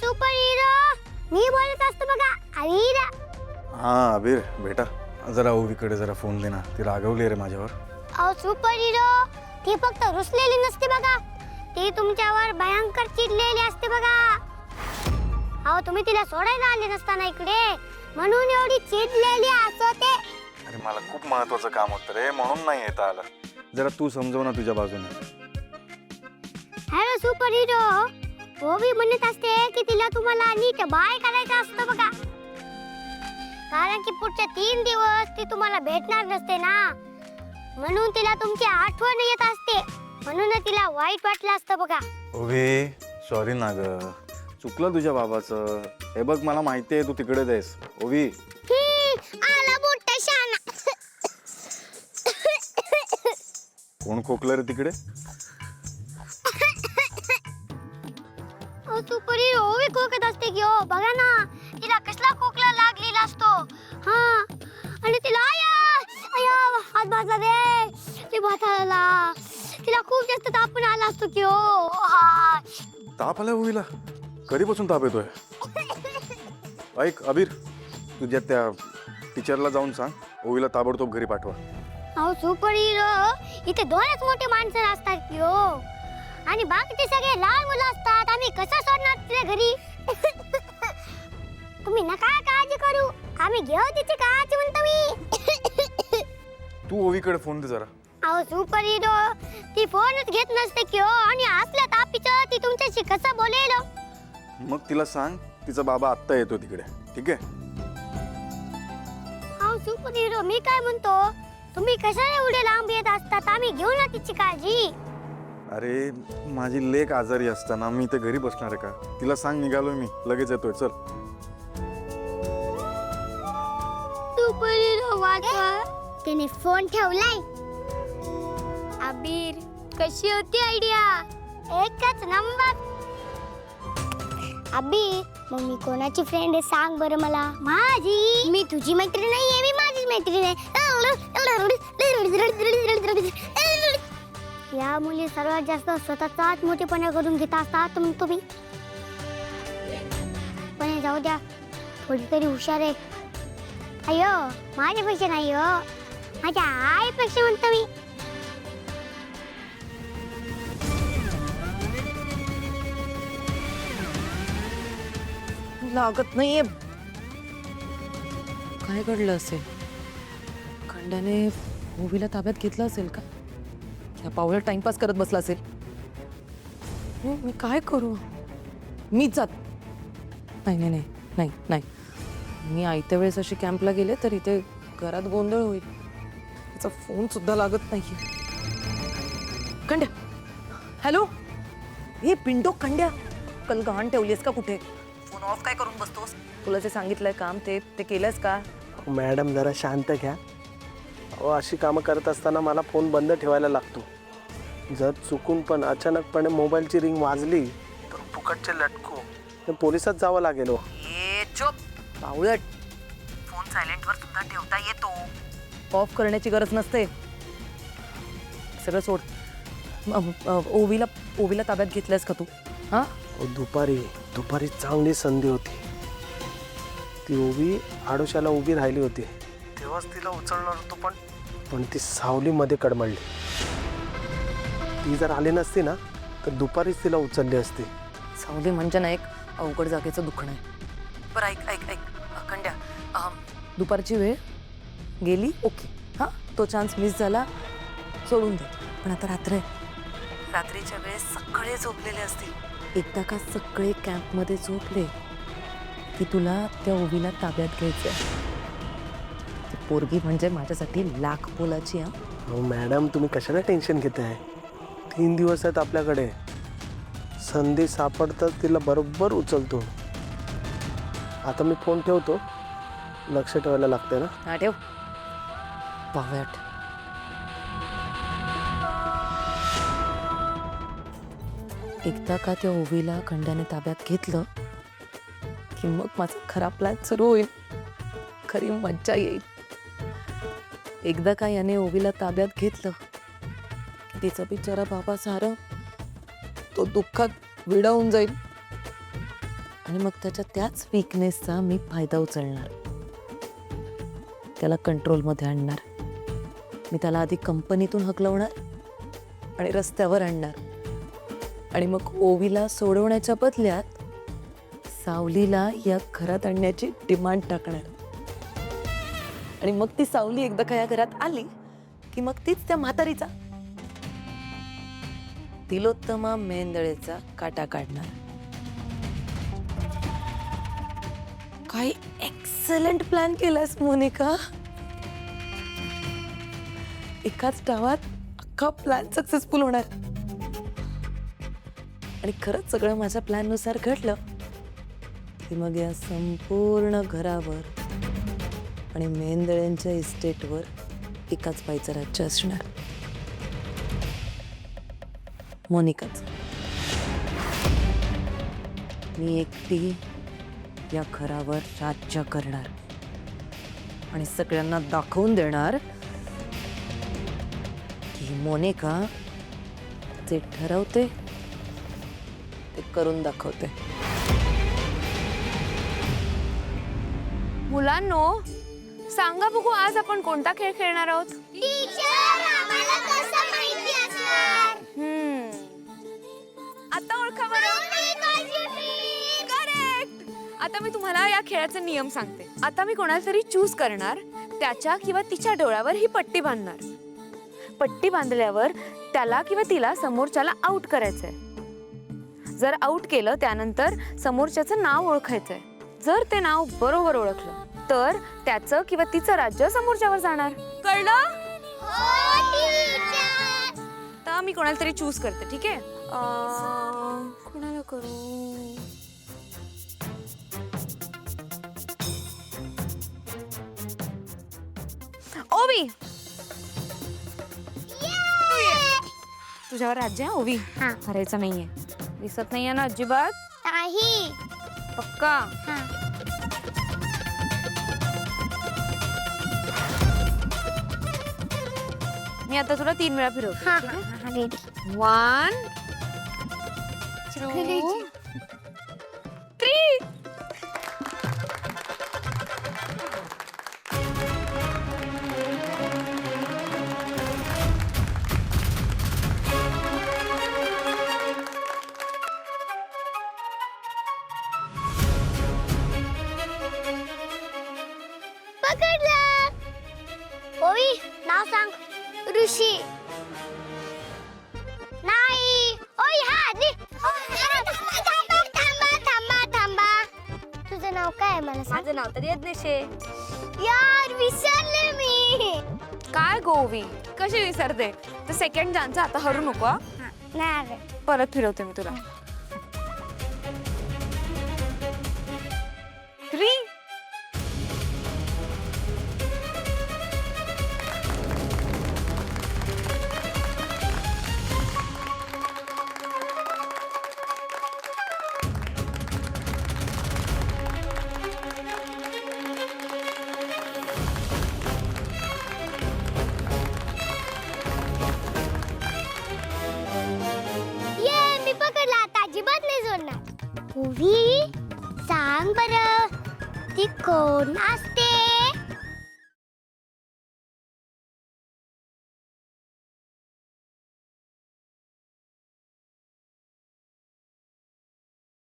Super hero मी बोलत असतो बघा अबीर. हाँ अबीर बेटा जरा ओवीकडे जरा फोन दे ना, ती रागवली रे माझ्यावर. अहो सुपर हिरो ती फक्त रुसलेली नसते बघा, ती तुमच्यावर भयंकर चिडलेली असते बघा. अहो तुम्ही तिला सोडायला आले नसताना इकडे म्हणून एवढी चिडलेली असते. अरे मला खूप महत्वाचं काम होतं रे म्हणून नाही येता आलं. जरा तू समजव ना तुझ्या बाजूने. हॅलो सुपर हिरो, ओवी म्हणत असते की तिला तुम्हाला नीट बाय करायचं असतं बघा, कारण की पुढचे 3 दिवस ती तुम्हाला भेटणार नसते ना, म्हणून तिला तुमची आठवण येत असते, म्हणून तिला वाईट वाटलं असतं बघा. ओवी सॉरी ना ग, चुकलं तुझ्या बाबाचं. हे बघ मला माहिती आहे तू तिकडे जायस. ओवी आला मोठा शाना. कोण खोकलं रे तिकडे? सुपर हिरो ओवी खोकत असते की हो, बघा ना तिला कसला खोकला लागलेला असतो. हा आणि तिला आया हात भाजला रे, ते भाताला तिला खूप जास्त तापून आला असतो की हो. ताप आलाय ओवीला? कधीपासून ताप येतोय? ऐक अबीर, तुझ्या त्या टीचरला जाऊन सांग ओवीला ताबडतोब घरी पाठवा. अहो सुपर हिरो इथे 2च मोठे माणसं असतात की हो, आणि बाकीचे सगळे लहान मुलं असतात. आम्ही कसं सोडणार तिला घरी? तुम्ही नका काळजी करू, आम्ही घेऊ तिची काळजी म्हणतो मी. तू ओवीकडे फोन दे जरा. अहो सुपर हिरो ती फोनच घेत नसते की हो, आणि असल्या तापीचं ती तुमच्याशी कसं बोलेल? मग तिला सांग तिचा बाबा आत्ता येतो तिकडे, ठीक आहे? अहो सुपर हिरो मी काय म्हणतो, तुम्ही कशाला एवढे लांब येत असतात? आम्ही घेऊ ना तिची काळजी. अरे माझी लेक आजारी असताना मी इथे घरी बसणार आहे का? तिला सांग निघालोय मी, लगेच येतोय. चल. सुपर हिरो वाचवा, त्याने फोन ठेवलाय. अबीर कशी होती आयडिया? एकच नंबर. अबीर मग मी कोणाची फ्रेंड आहे सांग बरं मला? माझी. मी तुझी मैत्रीण नाहीये, मी माझीच मैत्रीण आहे. या मुली सर्वात जास्त स्वतःचाच मोठेपणा करून घेत असतात तुम्ही. पण हे जाऊ द्या, थोडी तरी हुशार आहे. अयो माझ्यापेक्षा नाही हो, माझ्या आईपेक्षा म्हणतो मी. लागत नाहीये. काय घडलं असेल? खंड्याने ओवीला ताब्यात घेतलं असेल का? या पावला टाइमपास करत बसला असेल. मी काय करू? मीच जात. नाही नाही नाही नाही नाही, मी आयत्या वेळेस अशी कॅम्पला गेले तर इथे घरात गोंधळ होईल. त्याचा फोन सुद्धा लागत नाहीये. खंड्या, हॅलो. हे पिंडो खंड्या, कल गहाण ठेवलीस का कुठे? फोन ऑफ काय करून बसतोस? तुला जे सांगितलंय काम ते केलंस का? मॅडम जरा शांत घ्या. अशी कामं करत असताना मला फोन बंद ठेवायला लागतो. जर चुकून पण अचानकपणे मोबाईलची रिंग वाजली तर फुकटचे लटको पोलिसात जावं लागेल. ये चुप बावळट. फोन सायलेंटवर सुद्धा ठेवता येतो, ऑफ करण्याची गरज नसते. सगळं सोड. ओवीला ताब्यात घेतलंस का तू? हां दुपारी चांगली संधी होती. ती ओवी आडोशाला उभी राहिली होती, तेव्हाच तिला उचलणार होतो, पण ती सावलीमध्ये कडमडली. ती जर आली नसती ना तर दुपारीच तिला उचलली असती. सावली म्हणजे ना एक अवघड जागेचं दुखणं आहे. बरं ऐक खंड्या, दुपारची वेळ गेली, ओके. हां, तो चान्स मिस झाला, सोडून दे. पण आता रात्रीच्या वेळेस सगळे झोपलेले असतील. एकदा का सगळे कॅम्पमध्ये झोपले की तुला त्या ओवीला ताब्यात घ्यायचं. ती पोरगी म्हणजे माझ्यासाठी लाख मोलाची. हो मॅडम, तुम्ही कशाला टेन्शन घेताय? 3 दिवस आहेत आपल्याकडे. संधी सापडतात तिला बरोबर उचलतो. आता मी फोन ठेवतो, लक्ष ठेवायला लागतंय ना. हा ठेव बावळट. एकदा का त्या ओवीला खंड्याने ताब्यात घेतलं की मग माझा खरा प्लॅन सुरू होईल. खरी मज्जा येईल. एकदा का याने ओवीला ताब्यात घेतलं की तिचा बिचारा बाबा सारा तो दुःखात विडावून जाईल आणि मग त्याच्या त्याच विकनेसचा मी फायदा उचलणार, त्याला कंट्रोलमध्ये आणणार. मी त्याला आधी कंपनीतून हकलवणार आणि रस्त्यावर आणणार, आणि मग ओवीला सोडवण्याच्या बदल्यात सावलीला या घरात आणण्याची डिमांड टाकणार. आणि मग ती सावली एकदा का या घरात आली की मग तीच त्या म्हातारीचा, तिलोत्तमा मेंदळेचा काटा काढणार. काय एक्सलंट प्लॅन केलास मोनिका. एकाच डावात अख्खा प्लॅन सक्सेसफुल होणार. आणि खरंच सगळं माझ्या प्लॅननुसार घडलं की मग या संपूर्ण घरावर आणि मेंदळ्यांच्या इस्टेटवर एकाच बाईचं राज्य असणार, मोनिकाच. मी एकटी या घरावर राज्य करणार आणि सगळ्यांना दाखवून देणार की मोनिका जे ठरवते ते करून दाखवते. मुलांनो, सांगा बघू आज आपण कोणता खेळ खेळणार आहोत? आता ओळखा बरं. करेक्ट. आता मी तुम्हाला या खेळाचे नियम सांगते. आता मी कोणाला तरी चूज करणार, त्याच्या किंवा तिच्या डोळ्यावर ही पट्टी बांधणार. पट्टी बांधल्यावर त्याला किंवा तिला समोरच्याला आउट करायचंय. जर आउट केलं त्यानंतर समोरच्याचं नाव ओळखायचंय. जर ते नाव बरोबर ओळखलं तर त्याचं किंवा तिचं राज्य समोरच्यावर जाणार. कळलं? तर मी कोणाला तरी चूज करते. ठीक आहे, कोणाला करू? ओवी, तुझ्यावर राज्य आहे ओवी. हरायचं नाहीये. दिसत नाहीये ना अजिबात? नाही. पक्का? मी आता तुला 3 वेळा फिरवते. 1 2 3. पकडलं. ओवी, नाव सांग. ऋषी. नाही. ओय हा थांबा. तुझं नाव काय आहे मला सांग. माझं नाव तर यज्ञेश आहे. यार विसरले मी. काय गोवी, कशी विसरते? तर सेकंड चान्स आता हरू नको हा? नाही. परत फिरवते मी तुला. 3. मी पकडला. आता अजिबात नाही सोडणार. ओवी, सांग बरं ती कोण असते?